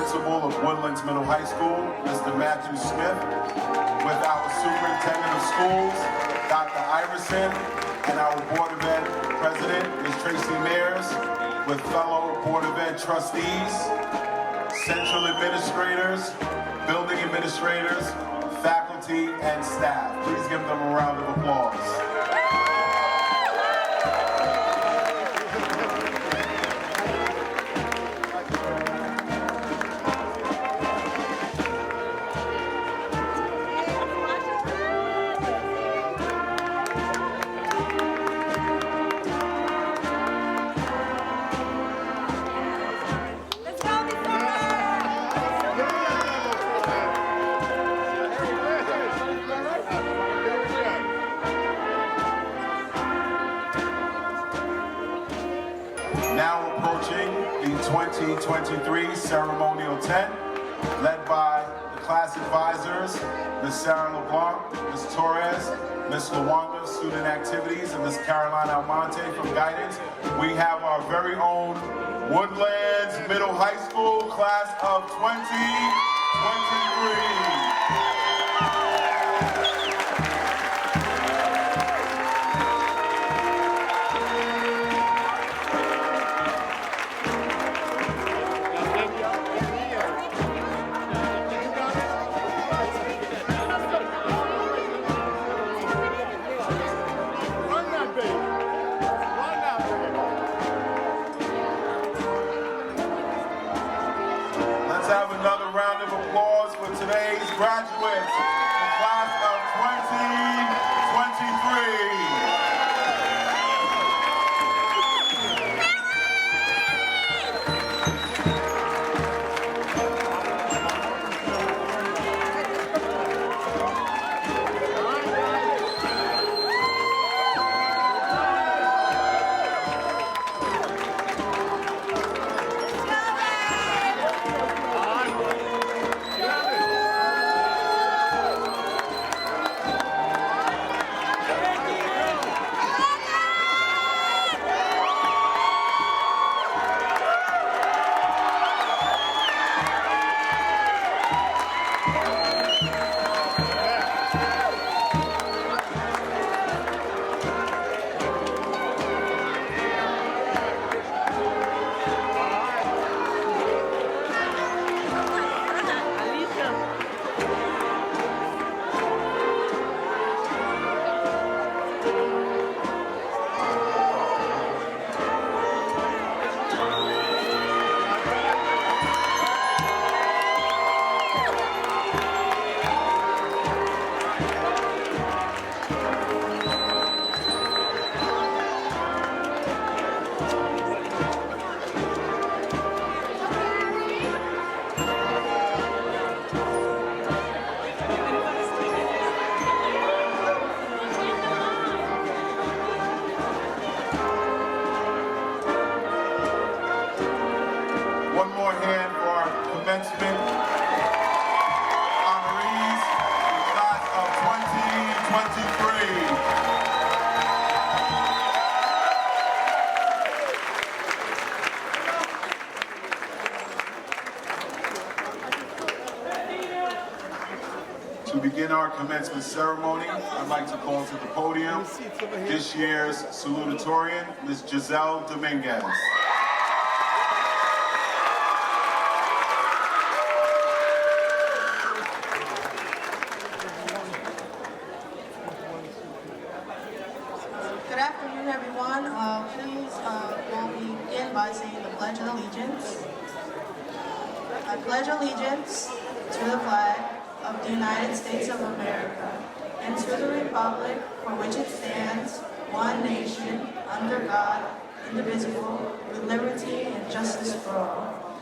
principal of Woodlands Middle High School, Mr. Matthew Smith, with our superintendent of schools, Dr. Iverson, and our Board of Ed President, Ms. Tracy Mears, with fellow Board of Ed trustees, central administrators, building administrators, faculty, and staff. Please give them a round of applause. Now approaching the 2023 ceremonial tent, led by the class advisors, Ms. Sarah LeBlanc, Ms. Torres, Ms. Lawanda, Student Activities, and Ms. Caroline Almonte from Guidance. We have our very own Woodlands Middle High School class of 2023. Have another round of applause for today's graduates, the class of 2023. One more hand for our commencement honorees, class of 2023. To begin our commencement ceremony, I'd like to call to the podium this year's Salutatorian, Ms. Giselle Dominguez. Good afternoon, everyone. Please, we'll begin by saying the Pledge of Allegiance. I pledge allegiance to the flag of the United States of America and to the republic for which it stands, one nation, under God, indivisible, with liberty and justice for all.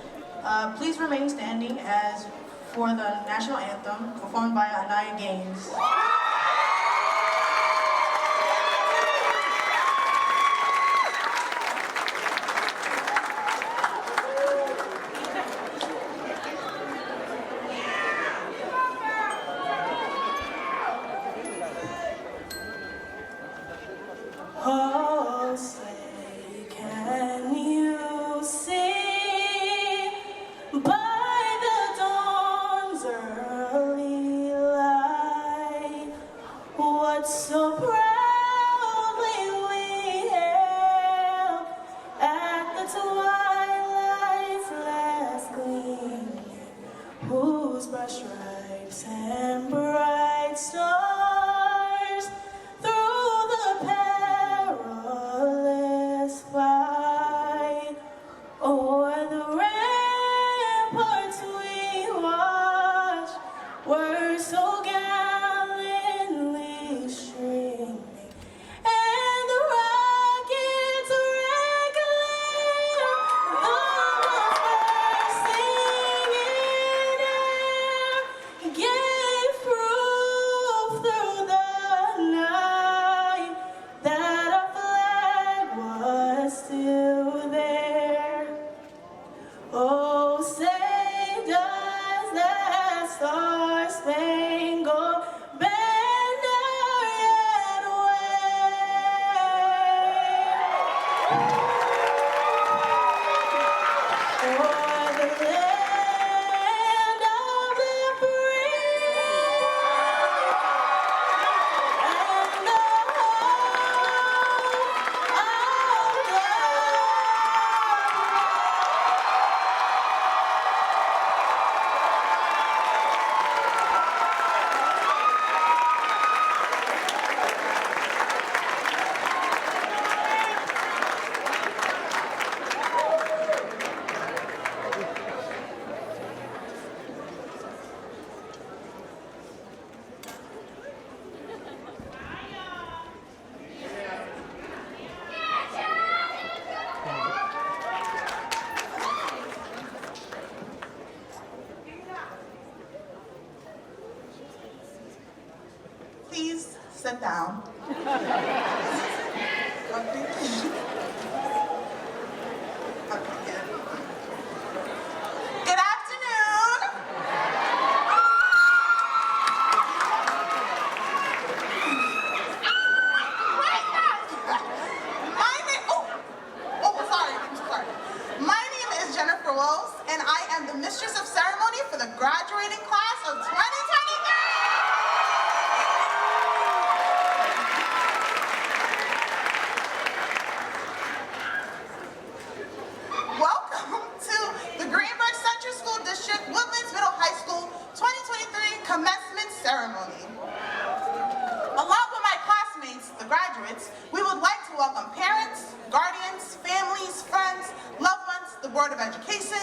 Please remain standing as for the national anthem performed by Anaya Gaines. Oh, say, can you see by the whose broad stripes and bright stars through the perilous fight, o'er the ramparts we watched, were so gallantly streaming, and the rockets regulate the bursting in air, gave proof through the night that our flag was still there. Oh, say does that star-spangled banner yet wave o'er the land of the free and the home of the Please sit down. Good afternoon. My name is Jennifer Wells, and I am the Mistress of Ceremony for the graduating class of 2023. Welcome to the Greenburgh Central School District, Woodlands Middle High School 2023 commencement ceremony. Along with my classmates, the graduates, we would like to welcome parents, guardians, families, friends, loved ones, the Board of Education,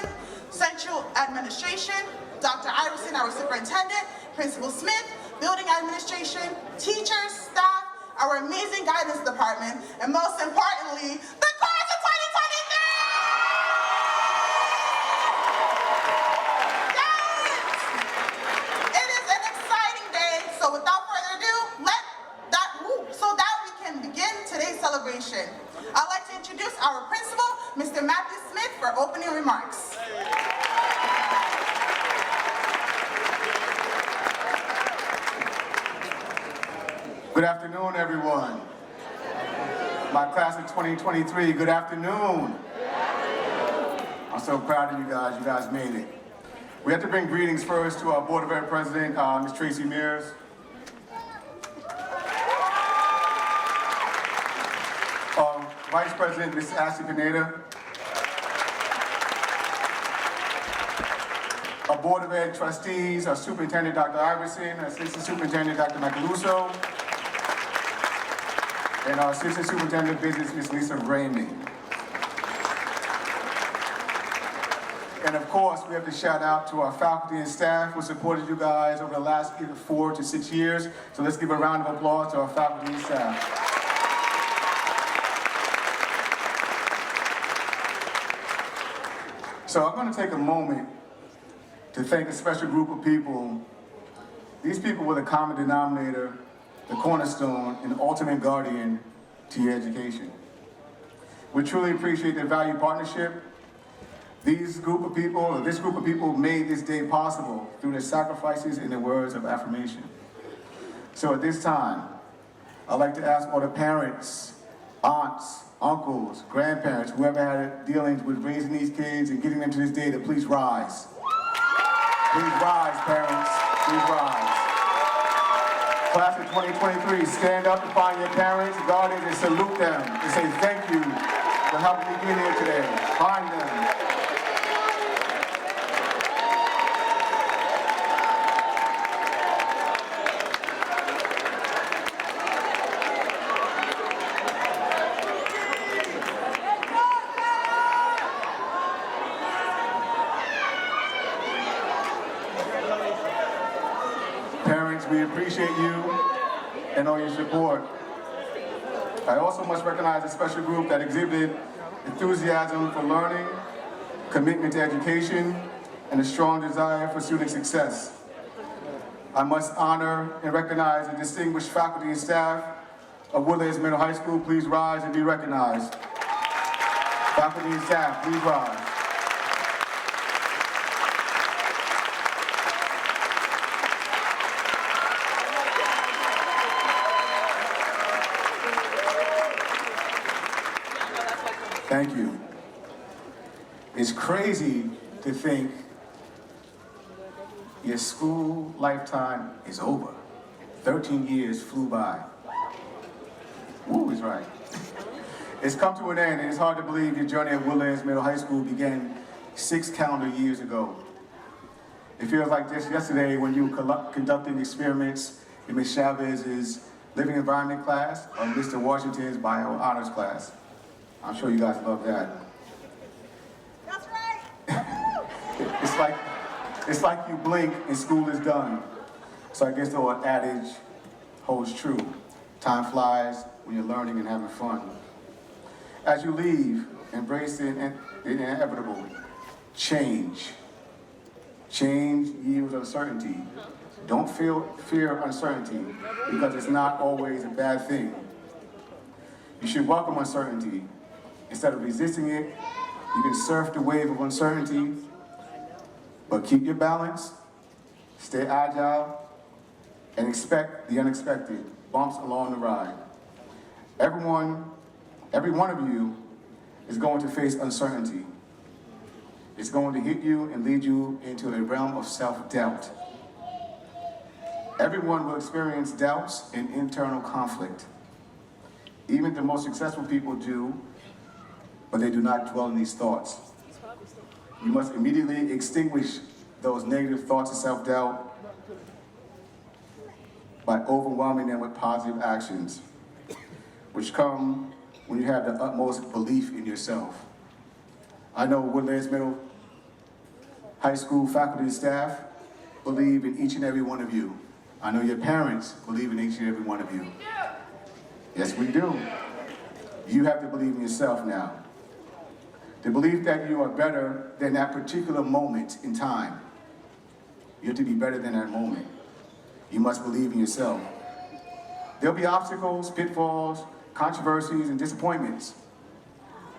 Central Administration, Dr. Iverson, our Superintendent, Principal Smith, Building Administration, teachers, staff, our amazing guidance department, and most importantly, the class of 2023! Yes! It is an exciting day, so without further ado, so that we can begin today's celebration. I'd like to introduce our principal, Mr. Matthew Smith, for opening remarks. Good afternoon, everyone. My class of 2023, good afternoon. I'm so proud of you guys. You guys made it. We have to bring greetings first to our Board of Ed President, Ms. Tracy Mears. Vice President, Ms. Ashley Pineda. Our Board of Ed trustees, our Superintendent, Dr. Iverson, our Assistant Superintendent, Dr. Macaluso, and our Assistant Superintendent of Business, Ms. Lisa Ramey. And of course, we have to shout out to our faculty and staff who supported you guys over the last either 4 to 6 years. So let's give a round of applause to our faculty and staff. So I'm going to take a moment to thank a special group of people. These people were the common denominator, the cornerstone, and ultimate guardian to your education. We truly appreciate their valued partnership. This group of people made this day possible through their sacrifices and their words of affirmation. So at this time, I'd like to ask all the parents, aunts, uncles, grandparents, whoever had dealings with raising these kids and getting them to this day to please rise. Please rise, parents. Please rise. Class of 2023, stand up and find your parents, guardians, and salute them and say thank you for helping me get here today. Find them. students, we appreciate you and all your support. I also must recognize a special group that exhibited enthusiasm for learning, commitment to education, and a strong desire for student success. I must honor and recognize the distinguished faculty and staff of Woodlands Middle High School. Please rise and be recognized. Faculty and staff, please rise. Thank you. It's crazy to think your school lifetime is over. 13 years flew by. Woo is right. It's come to an end, and it's hard to believe your journey at Woodlands Middle High School began 6 calendar years ago. It feels like just yesterday when you were conducting experiments in Ms. Chavez's living environment class or Mr. Washington's bio honors class. I'm sure you guys love that. That's right. It's like you blink and school is done. So I guess the old adage holds true. Time flies when you're learning and having fun. As you leave, embrace the inevitable. Change. Change yields uncertainty. Don't fear uncertainty because it's not always a bad thing. You should welcome uncertainty. Instead of resisting it, you can surf the wave of uncertainty, but keep your balance, stay agile, and expect the unexpected, bumps along the ride. Every one of you is going to face uncertainty. It's going to hit you and lead you into a realm of self-doubt. Everyone will experience doubts and internal conflict. Even the most successful people do, but they do not dwell in these thoughts. You must immediately extinguish those negative thoughts of self-doubt by overwhelming them with positive actions, which come when you have the utmost belief in yourself. I know Woodlands Middle High School faculty and staff believe in each and every one of you. I know your parents believe in each and every one of you. Yes, we do. You have to believe in yourself now. The belief that you are better than that particular moment in time. You have to be better than that moment. You must believe in yourself. There'll be obstacles, pitfalls, controversies, and disappointments,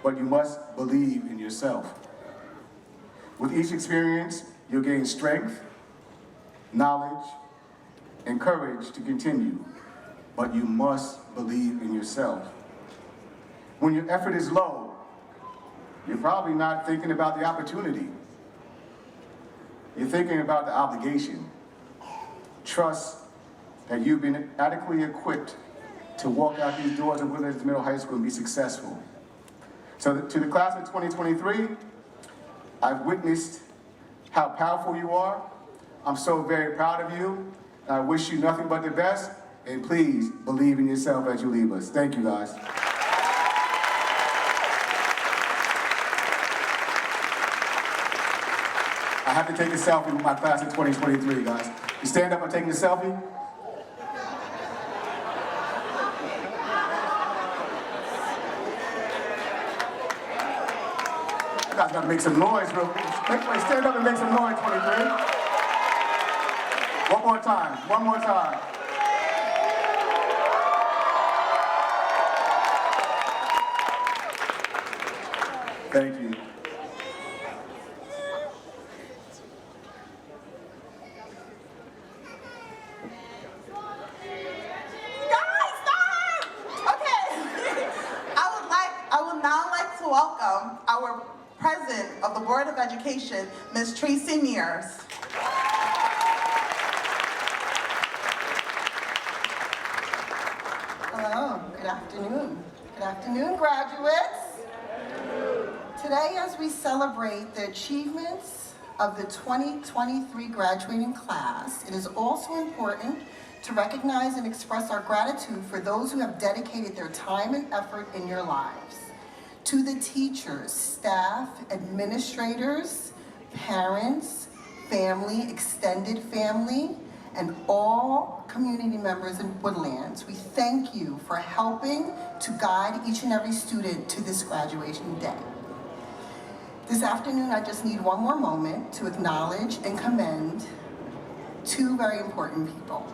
but you must believe in yourself. With each experience, you'll gain strength, knowledge, and courage to continue, but you must believe in yourself. When your effort is low, you're probably not thinking about the opportunity. You're thinking about the obligation. Trust that you've been adequately equipped to walk out these doors of Woodlands Middle High School and be successful. So to the class of 2023, I've witnessed how powerful you are. I'm so very proud of you. I wish you nothing but the best, and please believe in yourself as you leave us. Thank you, guys. I have to take a selfie with my class of 2023, guys. You stand up and take a selfie? You guys gotta make some noise real quick. Stand up and make some noise, 23. One more time, one more time. Thank you. Welcome our President of the Board of Education, Ms. Tracy Mears. Hello, good afternoon. Good afternoon, graduates. Today, as we celebrate the achievements of the 2023 graduating class, it is also important to recognize and express our gratitude for those who have dedicated their time and effort in your lives. To the teachers, staff, administrators, parents, family, extended family, and all community members in Woodlands, we thank you for helping to guide each and every student to this graduation day. This afternoon, I just need one more moment to acknowledge and commend two very important people.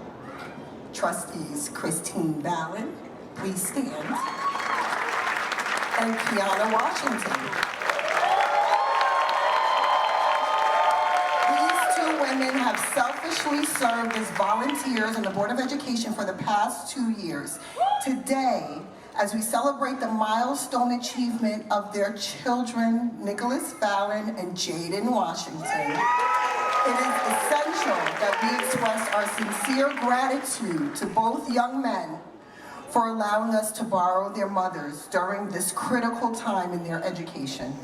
Trustees Christine Ballin, please stand, and Kiana Washington. These two women have selfishly served as volunteers on the Board of Education for the past 2 years. Today, as we celebrate the milestone achievement of their children, Nicholas Fallon and Jaden Washington, it is essential that we express our sincere gratitude to both young men for allowing us to borrow their mothers during this critical time in their education.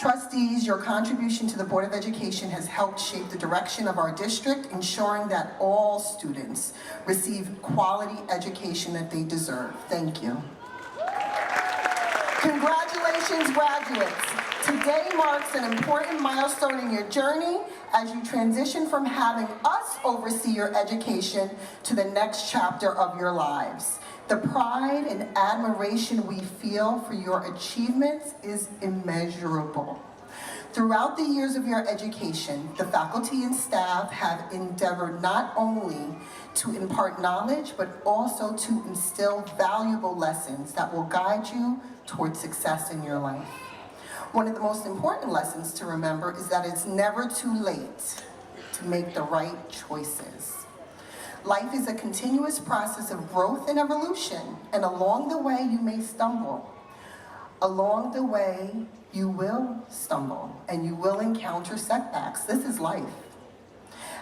Trustees, your contribution to the Board of Education has helped shape the direction of our district, ensuring that all students receive quality education that they deserve. Thank you. Congratulations, graduates. Today marks an important milestone in your journey as you transition from having us oversee your education to the next chapter of your lives. The pride and admiration we feel for your achievements is immeasurable. Throughout the years of your education, the faculty and staff have endeavored not only to impart knowledge, but also to instill valuable lessons that will guide you towards success in your life. One of the most important lessons to remember is that it's never too late to make the right choices. Life is a continuous process of growth and evolution, and along the way you may stumble. Along the way you will stumble, and you will encounter setbacks. This is life.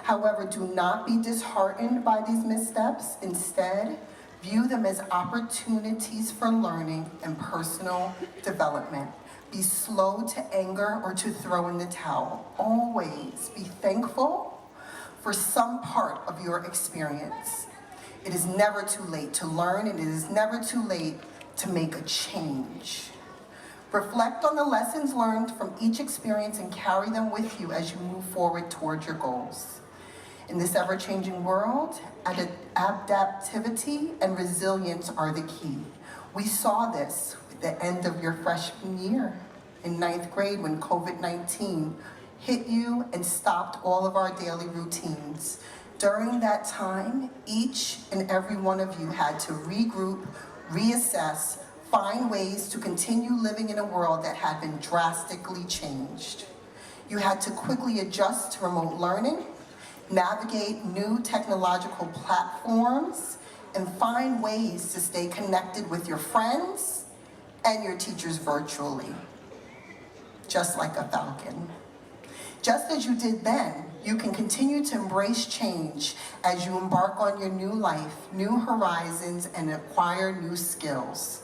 However, do not be disheartened by these missteps. Instead, view them as opportunities for learning and personal development. Be slow to anger or to throw in the towel. Always be thankful for some part of your experience. It is never too late to learn, and it is never too late to make a change. Reflect on the lessons learned from each experience and carry them with you as you move forward towards your goals. In this ever-changing world, adaptivity and resilience are the key. We saw this at the end of your freshman year in 9th grade when COVID-19 hit you and stopped all of our daily routines. During that time, each and every one of you had to regroup, reassess, find ways to continue living in a world that had been drastically changed. You had to quickly adjust to remote learning, navigate new technological platforms, and find ways to stay connected with your friends and your teachers virtually, just like a falcon. Just as you did then, you can continue to embrace change as you embark on your new life, new horizons, and acquire new skills.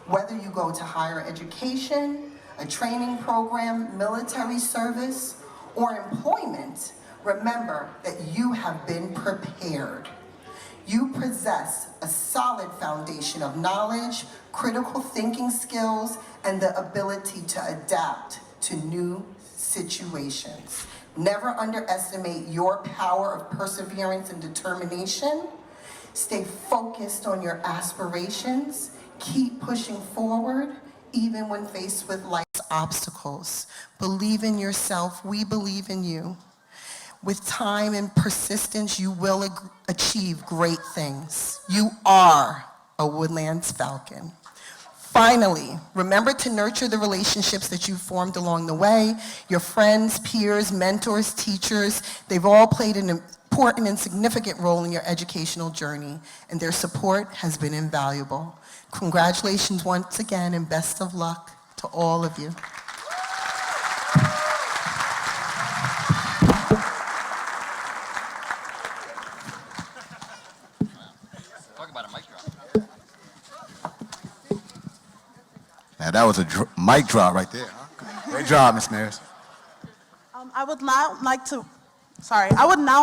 Whether you go to higher education, a training program, military service, or employment, remember that you have been prepared. You possess a solid foundation of knowledge, critical thinking skills, and the ability to adapt to new situations. Never underestimate your power of perseverance and determination. Stay focused on your aspirations. Keep pushing forward, even when faced with life's obstacles. Believe in yourself. We believe in you. With time and persistence, you will achieve great things. You are a Woodlands Falcon. Finally, remember to nurture the relationships that you've formed along the way. Your friends, peers, mentors, teachers, they've all played an important and significant role in your educational journey, and their support has been invaluable. Congratulations once again, and best of luck to all of you. Talk about a mic drop. Now that was a mic drop right there. Huh? Great job, Ms. Maris. I would now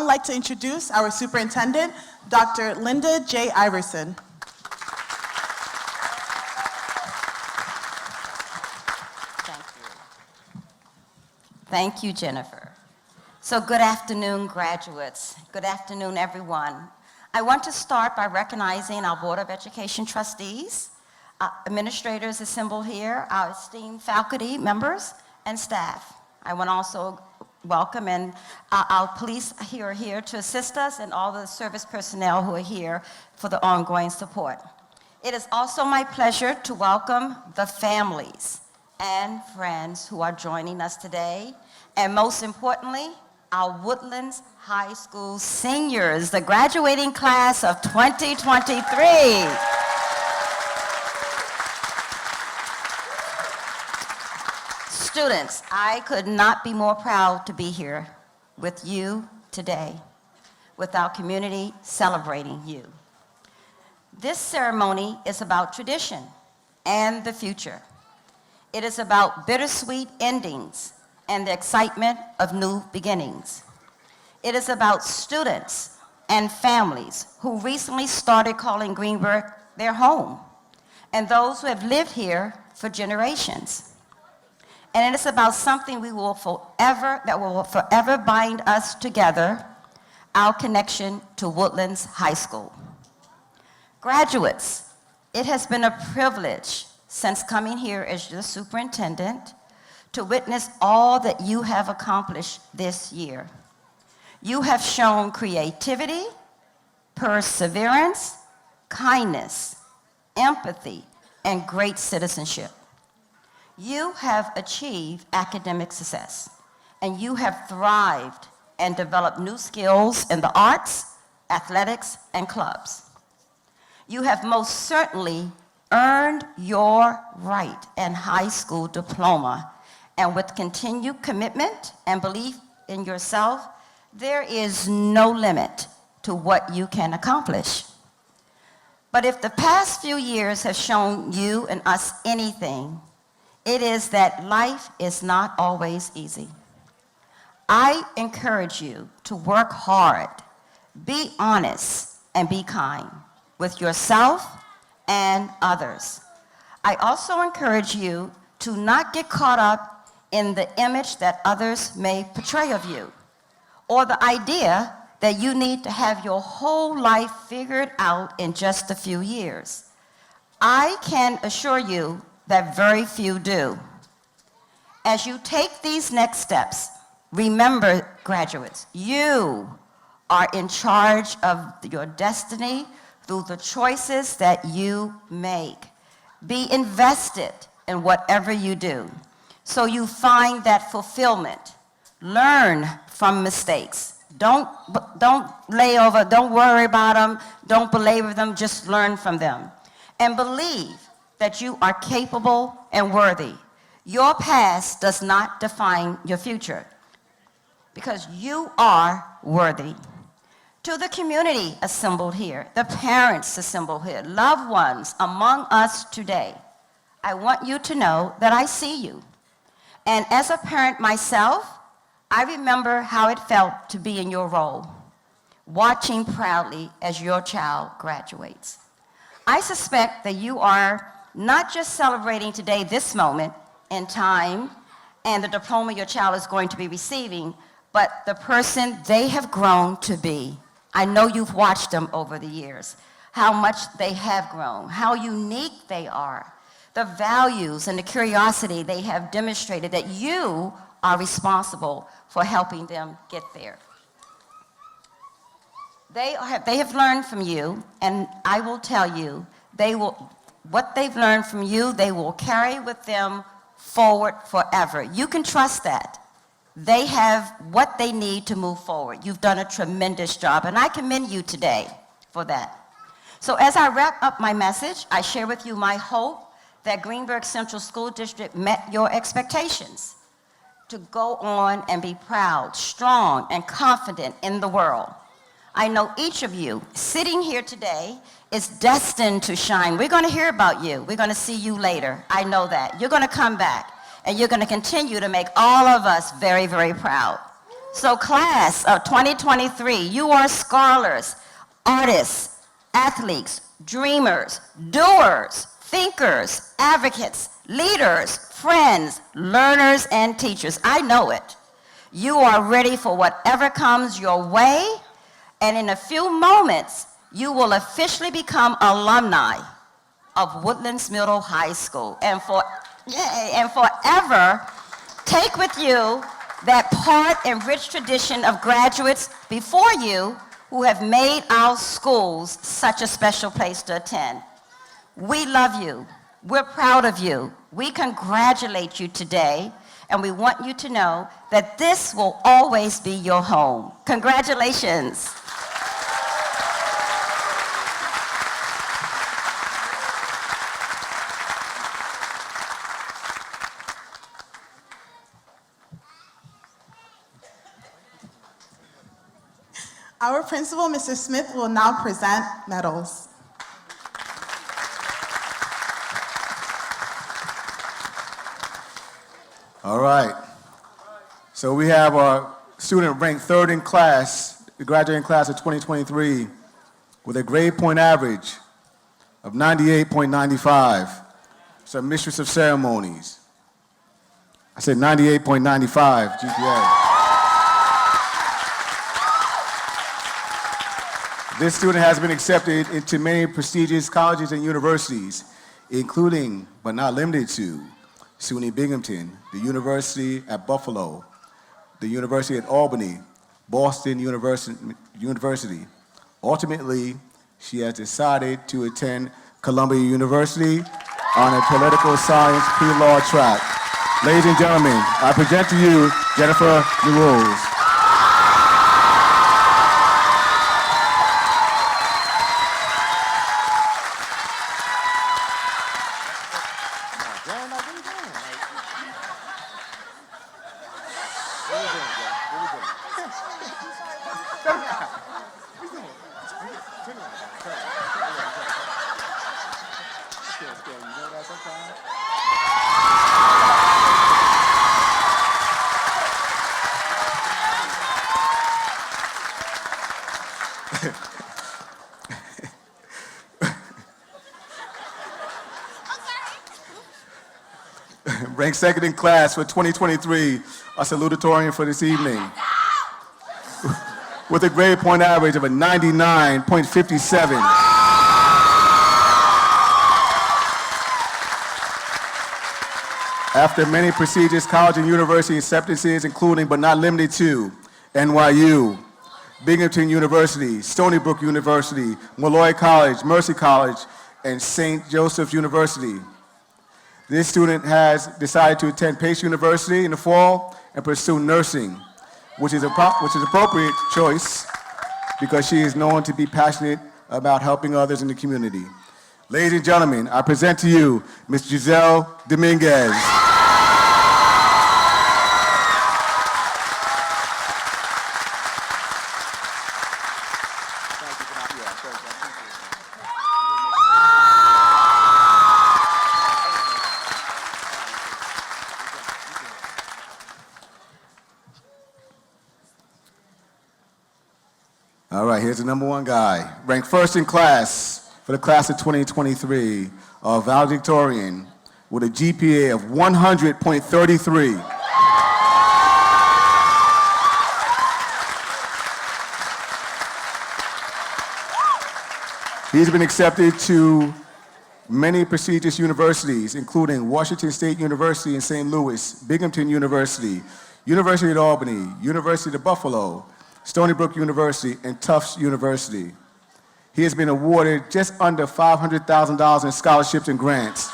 like to introduce our superintendent, Dr. Linda J. Iverson. Thank you, Jennifer. So good afternoon, graduates. Good afternoon, everyone. I want to start by recognizing our Board of Education trustees, administrators assembled here, our esteemed faculty members, and staff. I want to also welcome our police who are here to assist us and all the service personnel who are here for the ongoing support. It is also my pleasure to welcome the families and friends who are joining us today, and most importantly, our Woodlands High School seniors, the graduating class of 2023. Students, I could not be more proud to be here with you today, with our community celebrating you. This ceremony is about tradition and the future. It is about bittersweet endings and the excitement of new beginnings. It is about students and families who recently started calling Greenburgh their home, and those who have lived here for generations. And it is about something that will forever bind us together, our connection to Woodlands High School. Graduates, it has been a privilege since coming here as the superintendent to witness all that you have accomplished this year. You have shown creativity, perseverance, kindness, empathy, and great citizenship. You have achieved academic success, and you have thrived and developed new skills in the arts, athletics, and clubs. You have most certainly earned your right and high school diploma, and with continued commitment and belief in yourself, there is no limit to what you can accomplish. But if the past few years have shown you and us anything, it is that life is not always easy. I encourage you to work hard, be honest, and be kind with yourself and others. I also encourage you to not get caught up in the image that others may portray of you, or the idea that you need to have your whole life figured out in just a few years. I can assure you that very few do. As you take these next steps, remember, graduates, you are in charge of your destiny through the choices that you make. Be invested in whatever you do, so you find that fulfillment. Learn from mistakes. Don't lay over, don't worry about them, don't belabor them, just learn from them. And believe that you are capable and worthy. Your past does not define your future, because you are worthy. To the community assembled here, the parents assembled here, loved ones among us today, I want you to know that I see you. And as a parent myself, I remember how it felt to be in your role, watching proudly as your child graduates. I suspect that you are not just celebrating today, this moment in time, and the diploma your child is going to be receiving, but the person they have grown to be. I know you've watched them over the years, how much they have grown, how unique they are, the values and the curiosity they have demonstrated, that you are responsible for helping them get there. They have learned from you, and I will tell you, what they've learned from you, they will carry with them forward forever. You can trust that. They have what they need to move forward. You've done a tremendous job, and I commend you today for that. So as I wrap up my message, I share with you my hope that Greenburgh Central School District met your expectations to go on and be proud, strong, and confident in the world. I know each of you sitting here today is destined to shine. We're going to hear about you. We're going to see you later. I know that. You're going to come back, and you're going to continue to make all of us very, very proud. So class of 2023, you are scholars, artists, athletes, dreamers, doers, thinkers, advocates, leaders, friends, learners, and teachers. I know it. You are ready for whatever comes your way, and in a few moments, you will officially become alumni of Woodlands Middle High School, and forever take with you that part and rich tradition of graduates before you who have made our schools such a special place to attend. We love you. We're proud of you. We congratulate you today, and we want you to know that this will always be your home. Congratulations. Our principal, Mr. Smith, will now present medals. All right. So we have our student ranked third in class, the graduating class of 2023, with a grade point average of 98.95. So Mistress of Ceremonies. I said 98.95 GPA. This student has been accepted into many prestigious colleges and universities, including, but not limited to, SUNY Binghamton, the University at Buffalo, the University at Albany, Boston University. Ultimately, she has decided to attend Columbia University on a political science pre-law track. Ladies and gentlemen, I present to you Jennifer Rules. Ranked second in class for 2023, a salutatorian for this evening, with a grade point average of a 99.57. After many prestigious college and university acceptances, including but not limited to NYU, Binghamton University, Stony Brook University, Molloy College, Mercy College, and St. Joseph's University. This student has decided to attend Pace University in the fall and pursue nursing, which is appropriate choice because she is known to be passionate about helping others in the community. Ladies and gentlemen, I present to you Ms. Giselle Dominguez. All right, here's the number one guy. Ranked first in class for the class of 2023, valedictorian with a GPA of 100.33. He's been accepted to many prestigious universities, including Washington State University in St. Louis, Binghamton University, University at Albany, University of Buffalo, Stony Brook University, and Tufts University. He has been awarded just under $500,000 in scholarships and grants.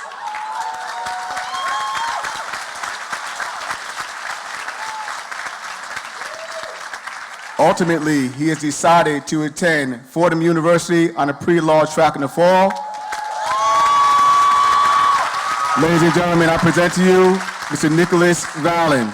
Ultimately, he has decided to attend Fordham University on a pre-law track in the fall. Ladies and gentlemen, I present to you Mr. Nicholas Vallon.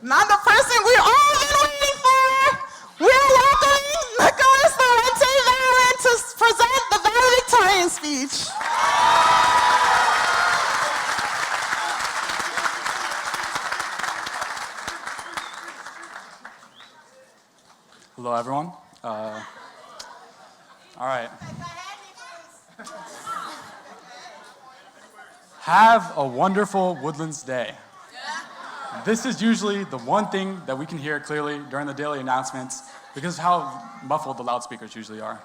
Not the person we're all been waiting for. We're welcoming Nicholas Valente to present the valedictorian speech. Hello, everyone. All right. Have a wonderful Woodlands day. This is usually the one thing that we can hear clearly during the daily announcements because of how muffled the loudspeakers usually are.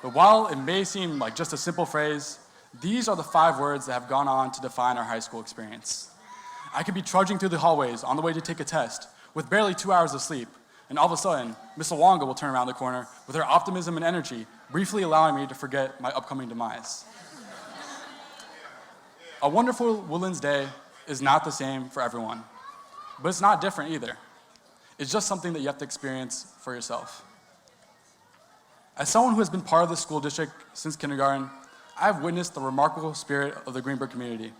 But while it may seem like just a simple phrase, these are the 5 words that have gone on to define our high school experience. I could be trudging through the hallways on the way to take a test with barely 2 hours of sleep, and all of a sudden, Miss Awanga will turn around the corner with her optimism and energy, briefly allowing me to forget my upcoming demise. A wonderful Woodlands day is not the same for everyone, but it's not different either. It's just something that you have to experience for yourself. As someone who has been part of the school district since kindergarten, I have witnessed the remarkable spirit of the Greenburgh community.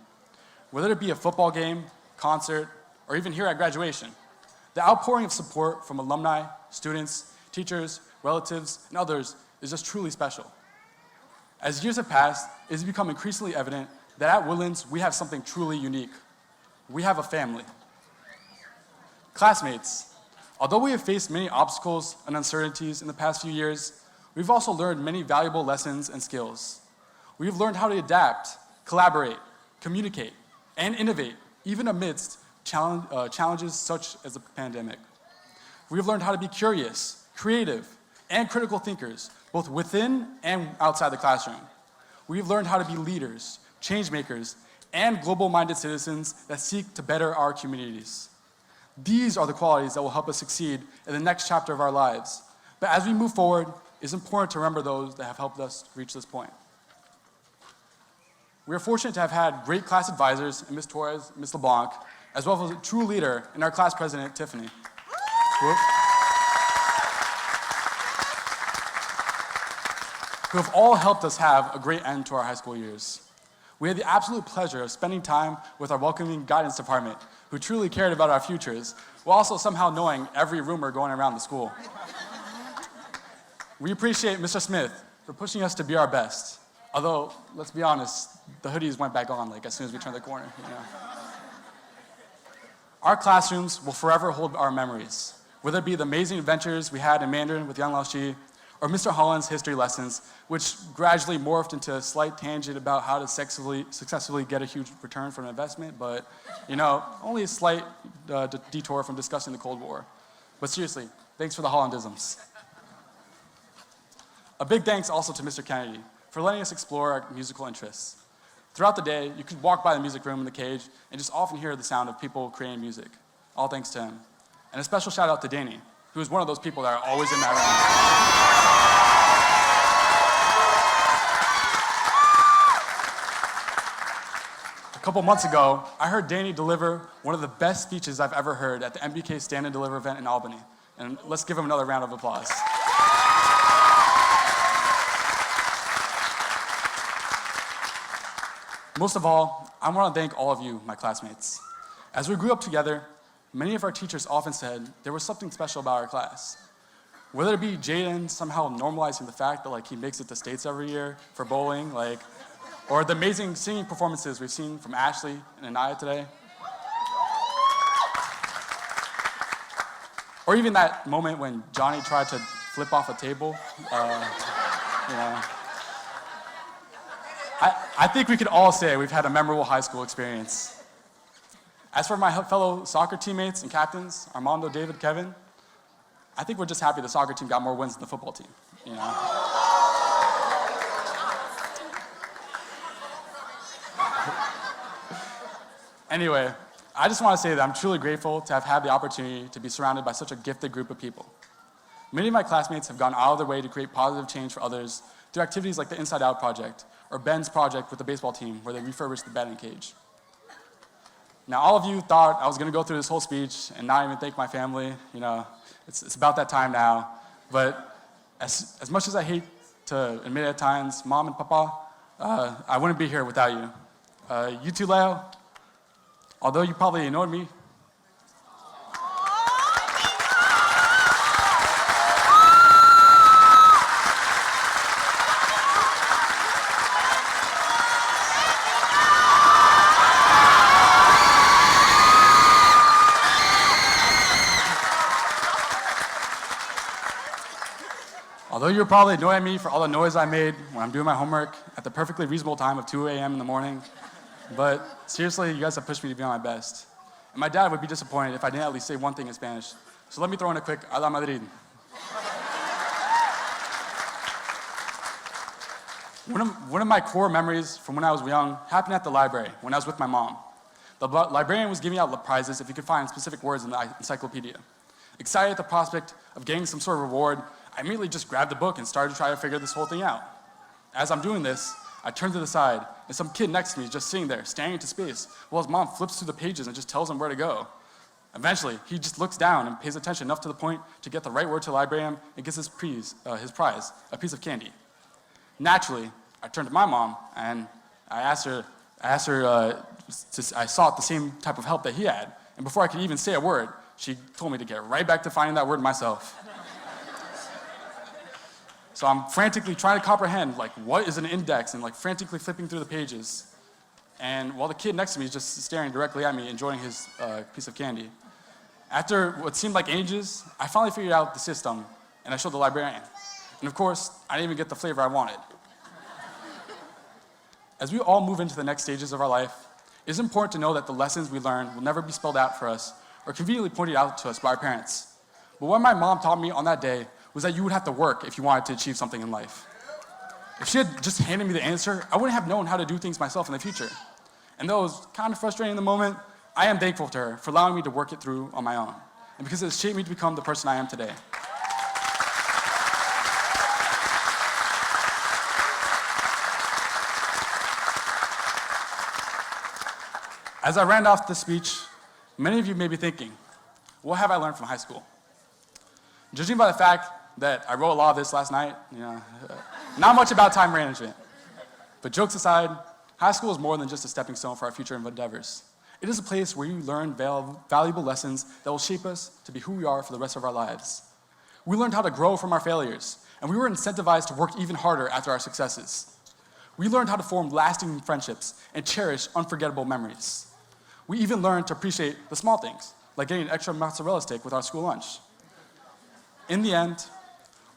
Whether it be a football game, concert, or even here at graduation, the outpouring of support from alumni, students, teachers, relatives, and others is just truly special. As years have passed, it has become increasingly evident that at Woodlands, we have something truly unique. We have a family. Classmates, although we have faced many obstacles and uncertainties in the past few years, we've also learned many valuable lessons and skills. We've learned how to adapt, collaborate, communicate, and innovate, even amidst challenges such as the pandemic. We've learned how to be curious, creative, and critical thinkers, both within and outside the classroom. We've learned how to be leaders, change makers, and global-minded citizens that seek to better our communities. These are the qualities that will help us succeed in the next chapter of our lives. But as we move forward, it's important to remember those that have helped us reach this point. We are fortunate to have had great class advisors in Ms. Torres and Ms. LeBlanc, as well as a true leader in our class president, Tiffany. Who have all helped us have a great end to our high school years. We had the absolute pleasure of spending time with our welcoming guidance department, who truly cared about our futures, while also somehow knowing every rumor going around the school. We appreciate Mr. Smith for pushing us to be our best. Although, let's be honest, the hoodies went back on like as soon as we turned the corner. Our classrooms will forever hold our memories, whether it be the amazing adventures we had in Mandarin with Yang Laoshi, or Mr. Holland's history lessons, which gradually morphed into a slight tangent about how to successfully get a huge return from an investment, but only a slight detour from discussing the Cold War. But seriously, thanks for the Hollandisms. A big thanks also to Mr. Kennedy for letting us explore our musical interests. Throughout the day, you could walk by the music room in the cage and just often hear the sound of people creating music. All thanks to him. And a special shout out to Danny, who is one of those people that are always in that room. A couple months ago, I heard Danny deliver one of the best speeches I've ever heard at the MBK Stand and Deliver event in Albany. And let's give him another round of applause. Most of all, I want to thank all of you, my classmates. As we grew up together, many of our teachers often said there was something special about our class. Whether it be Jaden somehow normalizing the fact that he makes it to states every year for bowling, or the amazing singing performances we've seen from Ashley and Anaya today. Or even that moment when Johnny tried to flip off a table. I think we could all say we've had a memorable high school experience. As for my fellow soccer teammates and captains, Armando, David, Kevin, I think we're just happy the soccer team got more wins than the football team, Anyway, I just want to say that I'm truly grateful to have had the opportunity to be surrounded by such a gifted group of people. Many of my classmates have gone out of their way to create positive change for others through activities like the Inside Out Project, or Ben's project with the baseball team, where they refurbished the batting cage. Now, all of you thought I was going to go through this whole speech and not even thank my family. It's about that time now. But as much as I hate to admit at times, Mom and Papa, I wouldn't be here without you. You too, Leo, although you probably ignored me, you're probably annoyed at me for all the noise I made when I'm doing my homework at the perfectly reasonable time of 2 a.m. in the morning, but seriously, you guys have pushed me to be on my best. And my dad would be disappointed if I didn't at least say one thing in Spanish. So let me throw in a quick "A la Madrid." One of my core memories from when I was young happened at the library when I was with my mom. The librarian was giving out prizes if you could find specific words in the encyclopedia. Excited at the prospect of getting some sort of reward, I immediately just grabbed the book and started to try to figure this whole thing out. As I'm doing this, I turn to the side, and some kid next to me is just sitting there, staring into space, while his mom flips through the pages and just tells him where to go. Eventually, he just looks down and pays attention enough to the point to get the right word to the librarian and gets his prize, a piece of candy. Naturally, I turned to my mom, and I sought the same type of help that he had, and before I could even say a word, she told me to get right back to finding that word myself. So I'm frantically trying to comprehend, what is an index, and frantically flipping through the pages. And while the kid next to me is just staring directly at me, enjoying his piece of candy. After what seemed like ages, I finally figured out the system, and I showed the librarian. And of course, I didn't even get the flavor I wanted. As we all move into the next stages of our life, it is important to know that the lessons we learn will never be spelled out for us or conveniently pointed out to us by our parents. But what my mom taught me on that day was that you would have to work if you wanted to achieve something in life. If she had just handed me the answer, I wouldn't have known how to do things myself in the future. And though it was kind of frustrating in the moment, I am thankful to her for allowing me to work it through on my own, and because it has shaped me to become the person I am today. As I round off this speech, many of you may be thinking, what have I learned from high school? Judging by the fact that I wrote a lot of this last night, not much about time management. But jokes aside, high school is more than just a stepping stone for our future endeavors. It is a place where you learn valuable lessons that will shape us to be who we are for the rest of our lives. We learned how to grow from our failures, and we were incentivized to work even harder after our successes. We learned how to form lasting friendships and cherish unforgettable memories. We even learned to appreciate the small things, like getting an extra mozzarella stick with our school lunch. In the end,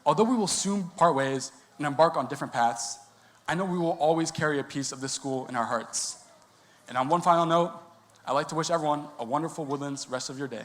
although we will soon part ways and embark on different paths, I know we will always carry a piece of this school in our hearts. And on one final note, I'd like to wish everyone a wonderful Woodlands rest of your day.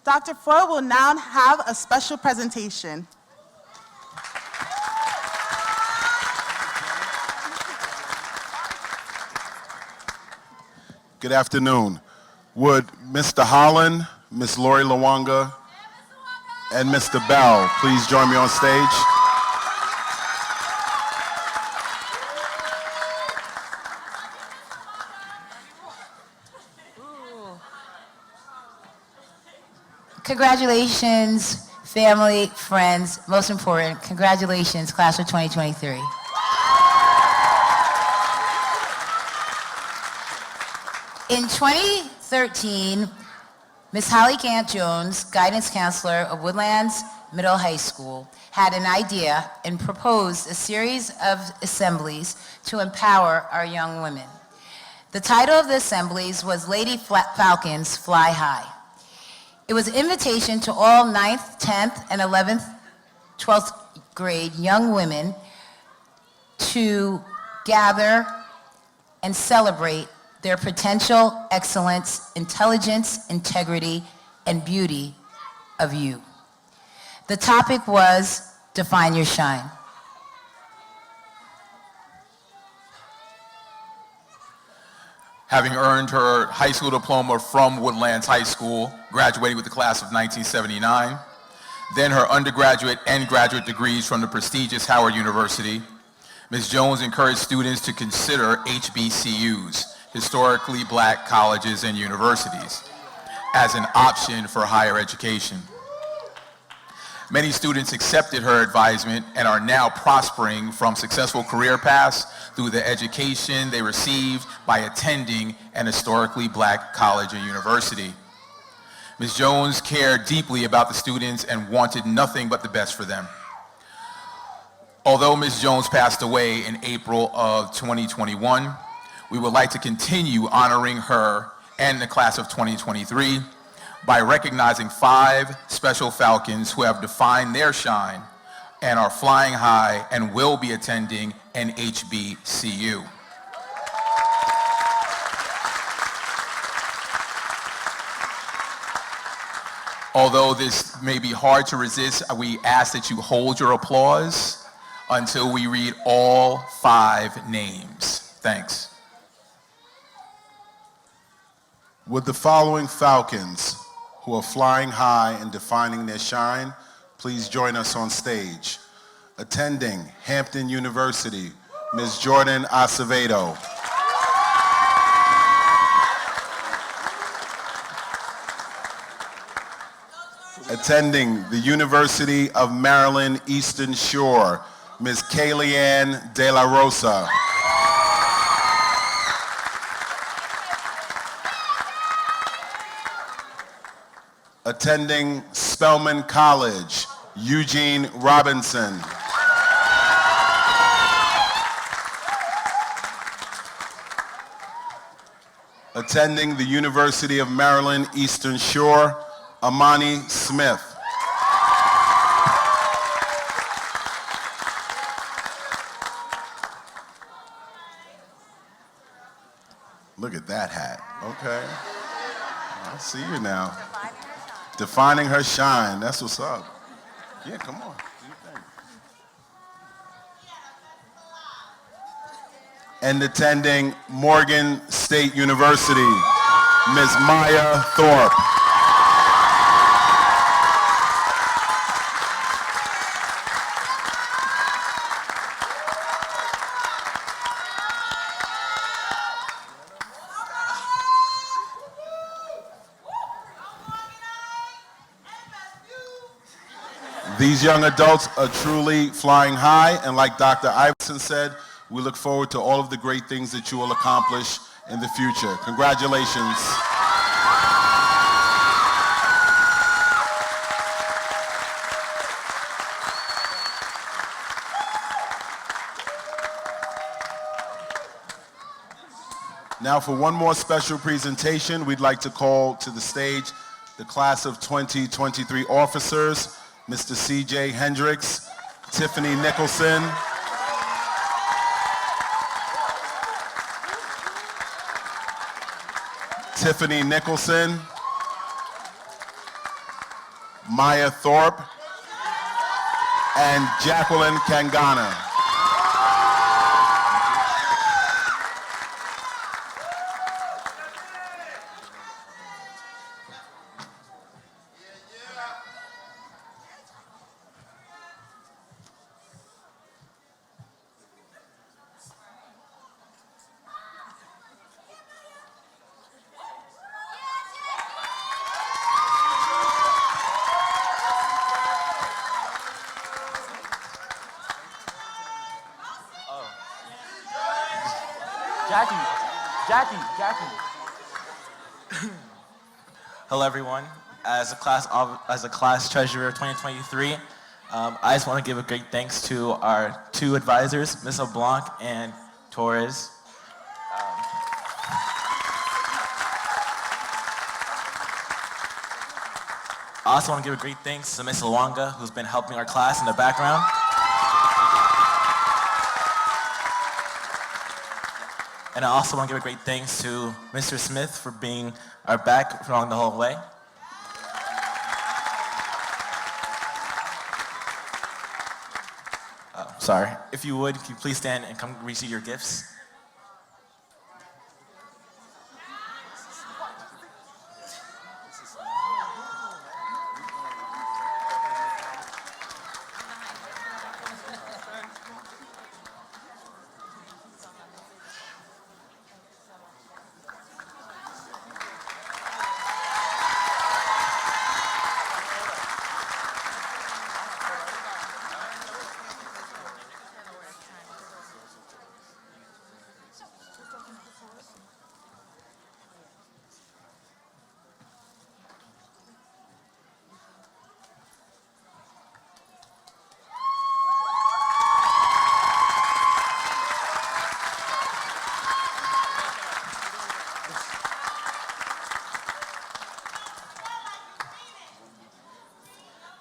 Dr. Ford will now have a special presentation. Good afternoon. Would Mr. Holland, Ms. Lori Lawanga, and Mr. Bell please join me on stage? Congratulations, family, friends, most important, congratulations, class of 2023. In 2013, Ms. Holly Gant-Jones, guidance counselor of Woodlands Middle High School, had an idea and proposed a series of assemblies to empower our young women. The title of the assemblies was Lady Falcons Fly High. It was an invitation to all 9th, 10th, and 11th, 12th grade young women to gather and celebrate their potential, excellence, intelligence, integrity, and beauty of you. The topic was Define Your Shine. Having earned her high school diploma from Woodlands High School, graduating with the class of 1979, then her undergraduate and graduate degrees from the prestigious Howard University, Ms. Jones encouraged students to consider HBCUs, historically black colleges and universities, as an option for higher education. Many students accepted her advisement and are now prospering from successful career paths through the education they received by attending an historically black college or university. Ms. Jones cared deeply about the students and wanted nothing but the best for them. Although Ms. Jones passed away in April of 2021, we would like to continue honoring her and the class of 2023 by recognizing 5 special Falcons who have defined their shine and are flying high and will be attending an HBCU. Although this may be hard to resist, we ask that you hold your applause until we read all 5 names. Thanks. Would the following Falcons, who are flying high and defining their shine, please join us on stage. Attending Hampton University, Ms. Jordan Acevedo. Attending the University of Maryland Eastern Shore, Ms. Kayleanne De La Rosa. Attending Spelman College, Eugene Robinson. Attending the University of Maryland Eastern Shore, Amani Smith. Look at that hat. Okay. I see you now. Defining her shine. That's what's up. Yeah, come on. Do your thing. And attending Morgan State University, Ms. Maya Thorpe. These young adults are truly flying high, and like Dr. Iverson said, we look forward to all of the great things that you will accomplish in the future. Congratulations. Now for one more special presentation, we'd like to call to the stage the class of 2023 officers, Mr. C.J. Hendricks, Tiffany Nicholson, Maya Thorpe, and Jacqueline Kangana. Jackie. Hello, everyone. As a class treasurer of 2023, I just want to give a great thanks to our 2 advisors, Ms. LeBlanc and Torres. I also want to give a great thanks to Ms. Luanga, who's been helping our class in the background. And I also want to give a great thanks to Mr. Smith for being our back along the whole way. Sorry. If you would, could you please stand and come receive your gifts?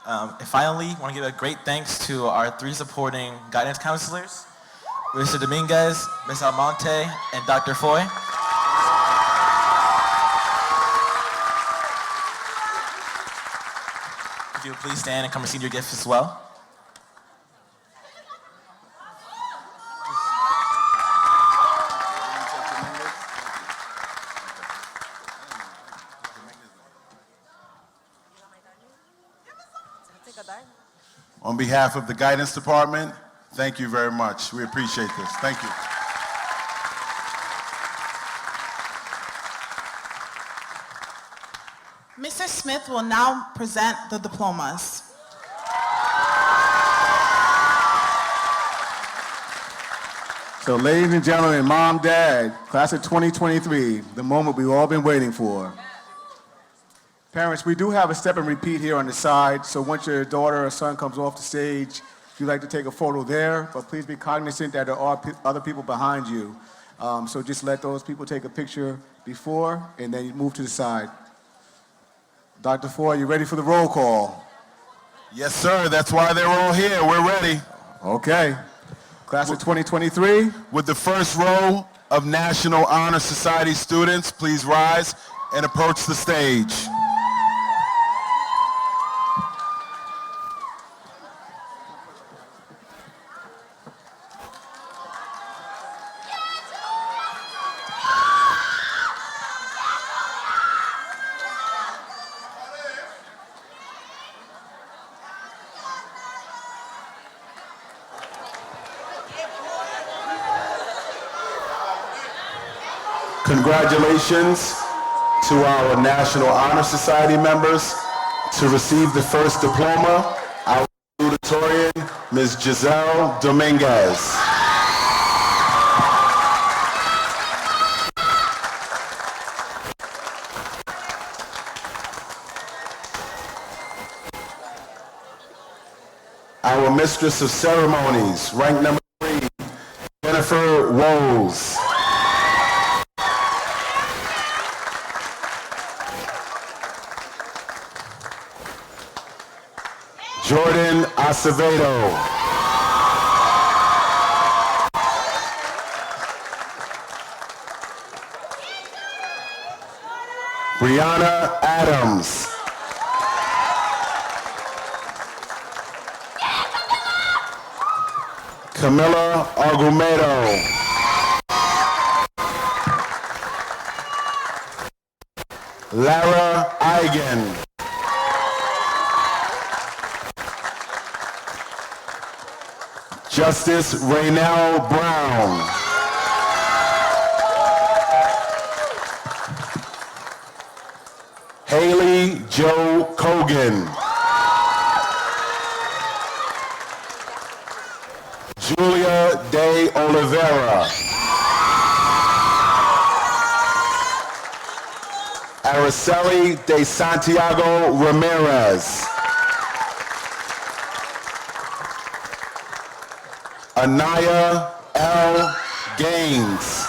And finally, I want to give a great thanks to our 3 supporting guidance counselors, Mr. Dominguez, Ms. Almonte, and Dr. Foy. If you would please stand and come receive your gifts as well. On behalf of the Guidance Department, thank you very much. We appreciate this. Thank you. Mr. Smith will now present the diplomas. So ladies and gentlemen, mom, dad, class of 2023, the moment we've all been waiting for. Parents, we do have a step and repeat here on the side, so once your daughter or son comes off the stage, if you'd like to take a photo there, but please be cognizant that there are other people behind you. So just let those people take a picture before, and then you move to the side. Dr. Foy, you ready for the roll call? Yes, sir. That's why they're all here. We're ready. Okay. Class of 2023. With the first row of National Honor Society students, please rise and approach the stage. Congratulations to our National Honor Society members. To receive the first diploma, our Salutatorian, Ms. Giselle Dominguez. Our Mistress of Ceremonies, rank number 3, Jennifer Rose. Jordan Acevedo. Brianna Adams. Camilla Argumedo. Lara Eigen. Justice Raynell Brown. Haley Joe Cogan. Julia De Oliveira. Araceli De Santiago Ramirez. Anaya L. Gaines.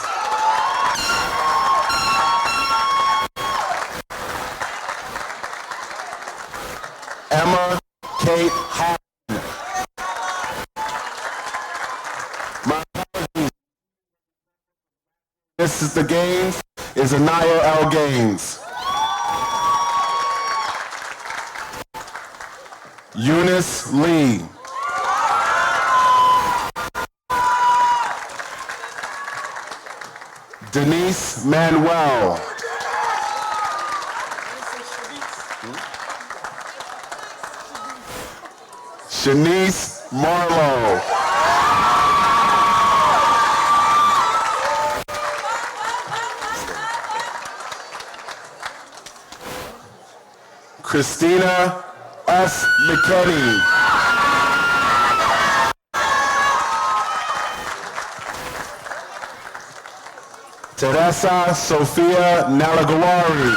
Emma Kate Hatton. My apologies. This is the Gaines, is Anaya L. Gaines. Eunice Lee. Denise Manuel. Shanice Marlowe. Christina S. McKinney. Teresa Sofia Nalaguari.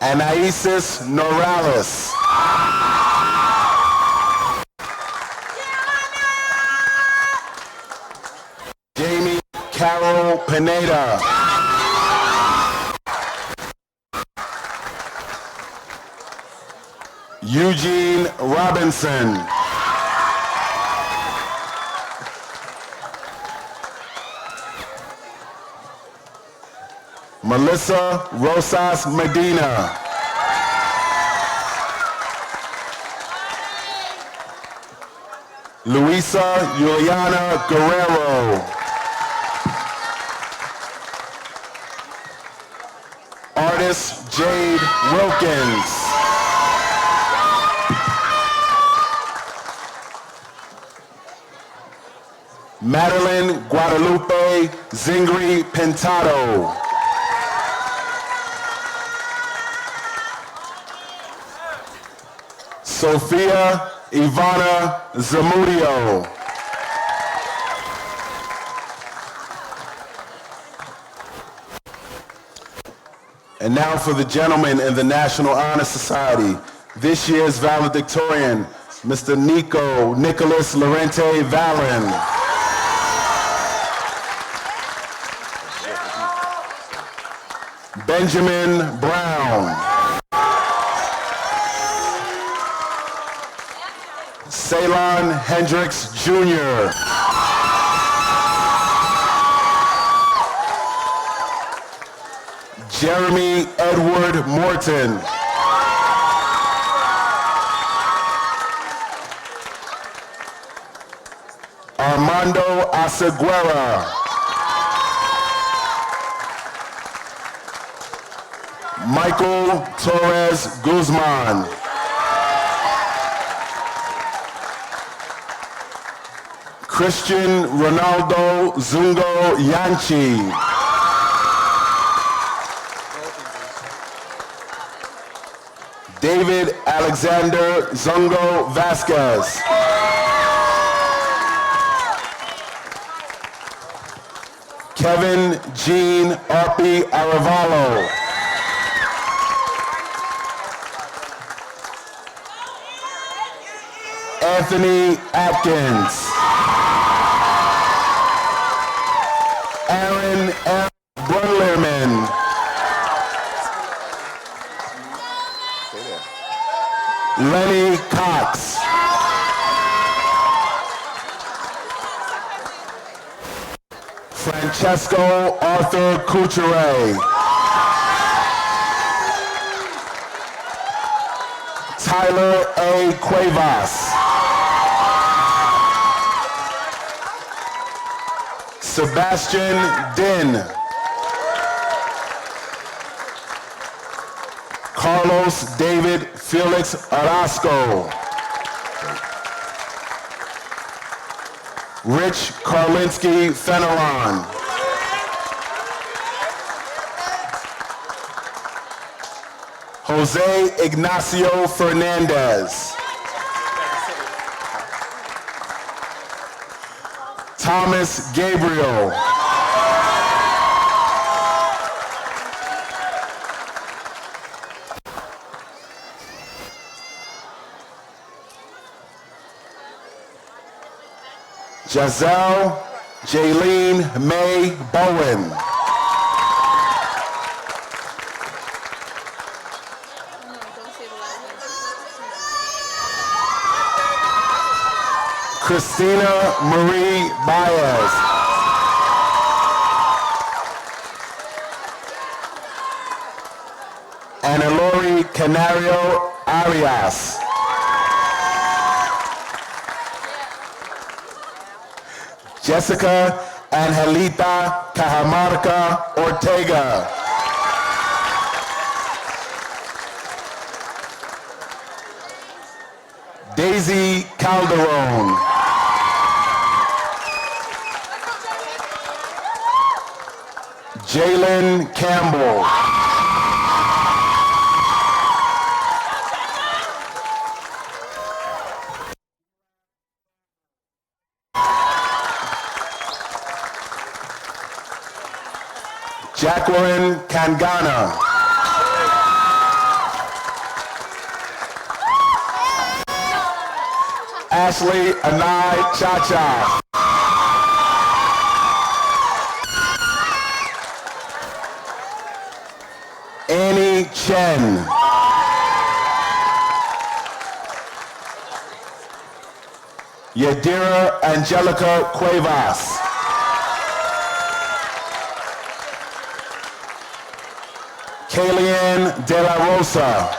Anaisis Norales. Jamie Carol Pineda. Eugene Robinson. Melissa Rosas Medina. Luisa Juliana Guerrero. Artist Jade Wilkins. Madeline Guadalupe Zingri Pintado. Sophia Ivana Zamudio. And now for the gentleman in the National Honor Society. This year's valedictorian, Mr. Nicholas Lorente Valen. Benjamin Brown. Ceylon Hendricks Jr. Jeremy Edward Morton. Armando Asaguera. Michael Torres Guzman. Christian Ronaldo Zungo Yanchi. David Alexander Zungo Vasquez. Kevin Jean Arpi Aravalo. Anthony Atkins. Aaron M. Brunlerman. Lenny Cox. Francesco Arthur Couture. Tyler A. Cuevas. Sebastian Din. Carlos David Felix Orozco. Rich Karlinski Fenelon. Jose Ignacio Fernandez. Thomas Gabriel. Giselle Jaylene May Bowen. Christina Marie Baez. Annalori Canario Arias. Jessica Angelita Cajamarca Ortega. Daisy Calderon. Jalen Campbell. Jacqueline Kangana. Ashley Anai Chacha. Annie Chen. Yadira Angelica Cuevas. Kalian De La Rosa.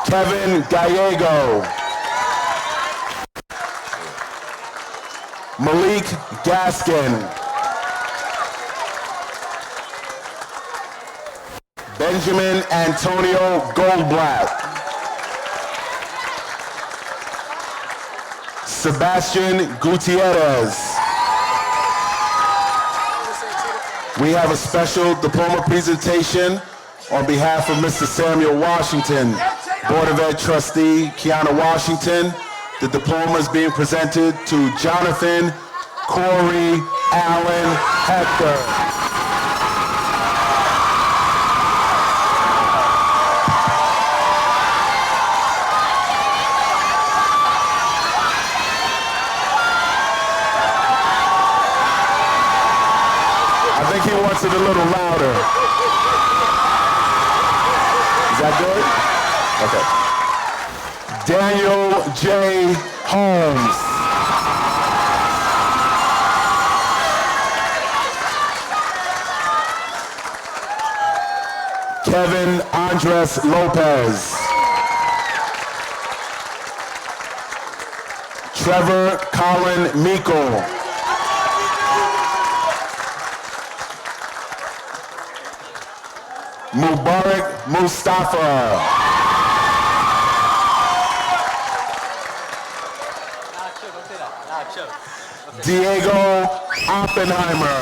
Kevin Gallego. Malik Gaskin. Benjamin Antonio Goldblatt. Sebastian Gutierrez. We have a special diploma presentation on behalf of Mr. Samuel Washington, Board of Ed trustee Kiana Washington. The diploma is being presented to Jonathan Corey Allen Hector. I think he wants it a little louder. Is that good? Okay. Daniel J. Holmes. Kevin Andres Lopez. Trevor Colin Meikle. Mubarak Mustafa. Diego Oppenheimer.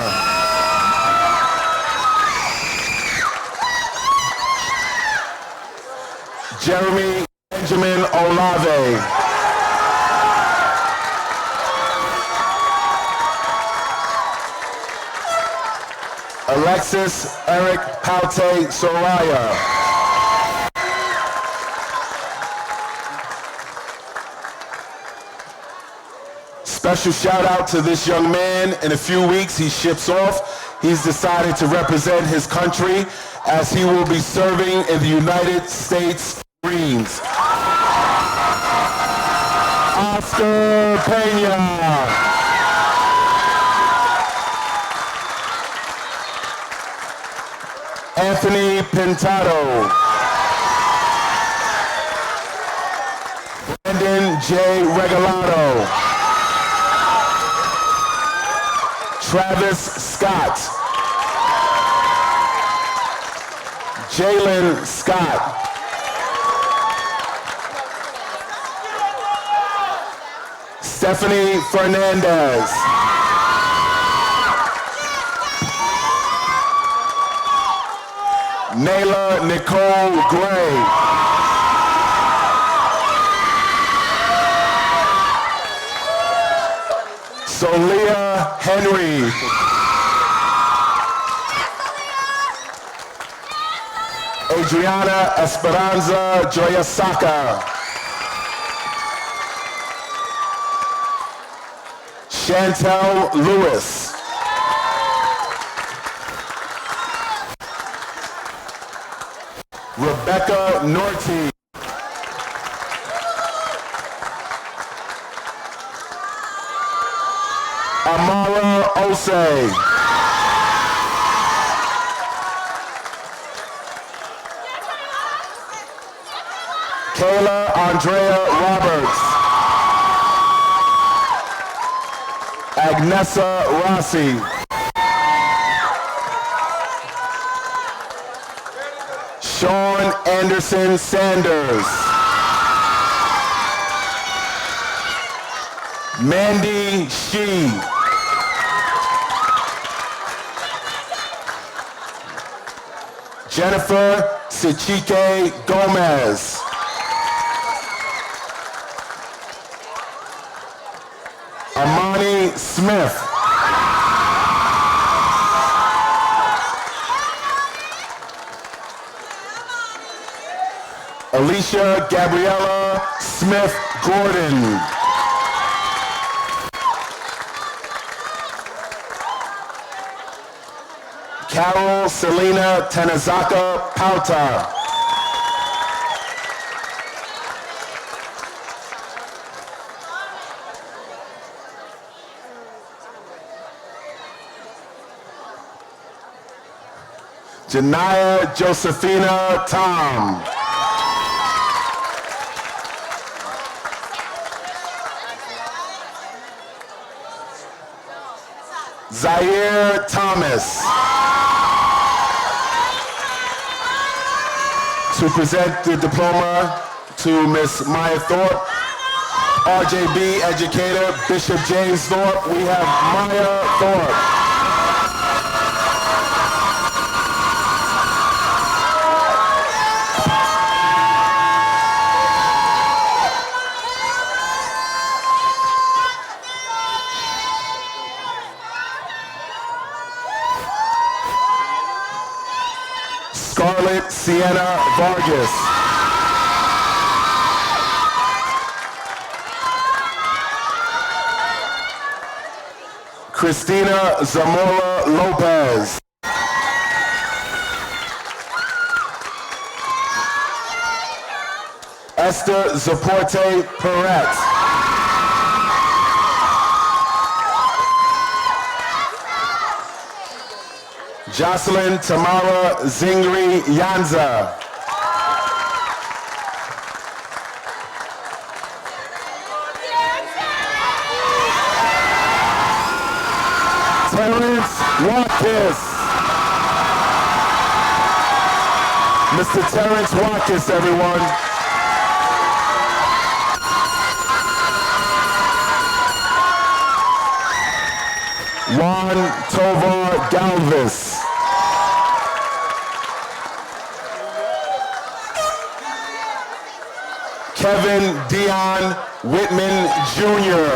Jeremy Benjamin Olave. Alexis Eric Paute Soraya. Special shout out to this young man. In a few weeks, he ships off. He's decided to represent his country as he will be serving in the United States Marines. Oscar Pena. Anthony Pintado. Brandon J. Regalado. Travis Scott. Jalen Scott. Stephanie Fernandez. Nayla Nicole Gray. Solia Henry. Adriana Esperanza Joyasaka. Chantel Lewis. Rebecca Norty. Amara Osei. Kayla Andrea Roberts. Agnesa Rossi. Sean Anderson Sanders. Mandy Shee. Jennifer Sichike Gomez. Amani Smith. Alicia Gabriella Smith Gordon. Carol Selena Tanazaka Pauta. Janaya Josephina Tom. Zaire Thomas. To present the diploma to Miss Maya Thorpe, RJB educator, Bishop James Thorpe. We have Maya Thorpe. Scarlett Sienna Vargas. Christina Zamora Lopez. Esther Zaporte Perret. Jocelyn Tamara Zingri Yanza. Terrence Watkins. Mr. Terrence Watkins, everyone. Juan Tovar Galvis. Kevin Dion Whitman Jr.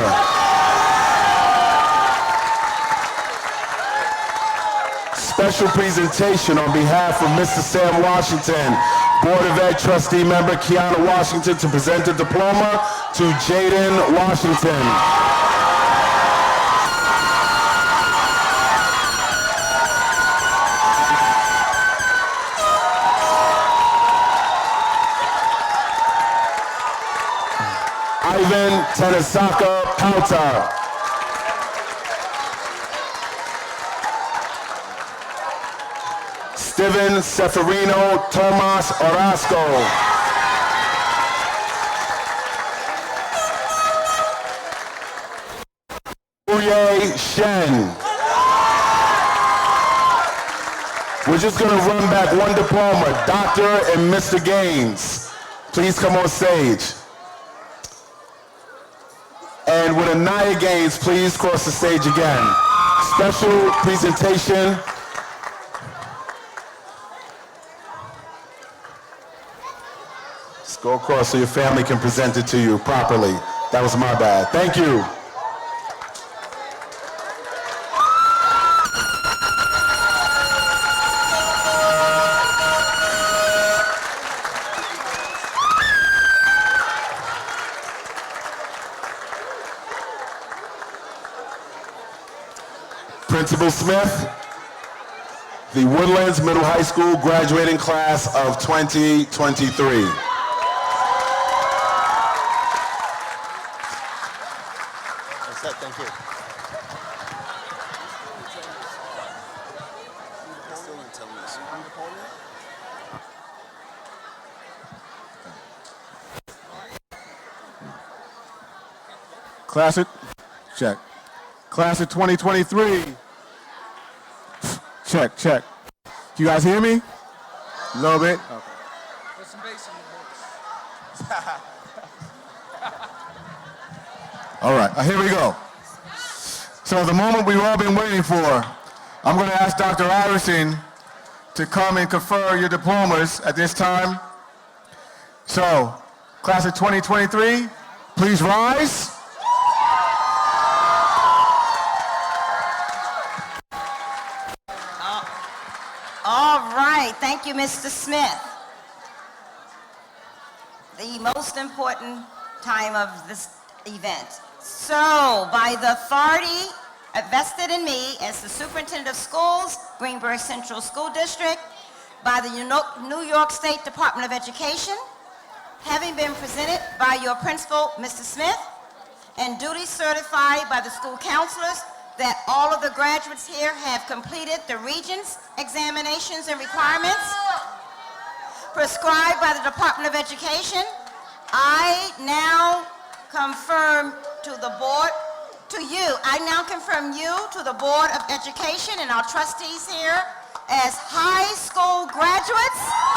Special presentation on behalf of Mr. Sam Washington, Board of Ed trustee member Kiana Washington, to present a diploma to Jaden Washington. Ivan Tanasaka Pauta. Steven Seferino Tomas Orozco. Uye Shen. We're just going to run back one diploma. Dr. and Mr. Gaines, please come on stage. And would Anaya Gaines please cross the stage again? Special presentation. Let's go across so your family can present it to you properly. That was my bad. Thank you. Principal Smith, the Woodlands Middle High School graduating class of 2023. That's it, thank you. Class of, check. Class of 2023. Check, check. You guys hear me? A little bit? Okay. Put some bass in your voice. All right, here we go. So the moment we've all been waiting for, I'm going to ask Dr. Iverson to come and confer your diplomas at this time. So, class of 2023, please rise. All right, thank you, Mr. Smith. the most important time of this event. So, by the authority vested in me as the Superintendent of Schools, Greenburgh Central School District, by the New York State Department of Education, having been presented by your principal, Mr. Smith, and duly certified by the school counselors that all of the graduates here have completed the Regents examinations and requirements prescribed by the Department of Education, I now confirm to the board, I now confirm you to the Board of Education and our trustees here as high school graduates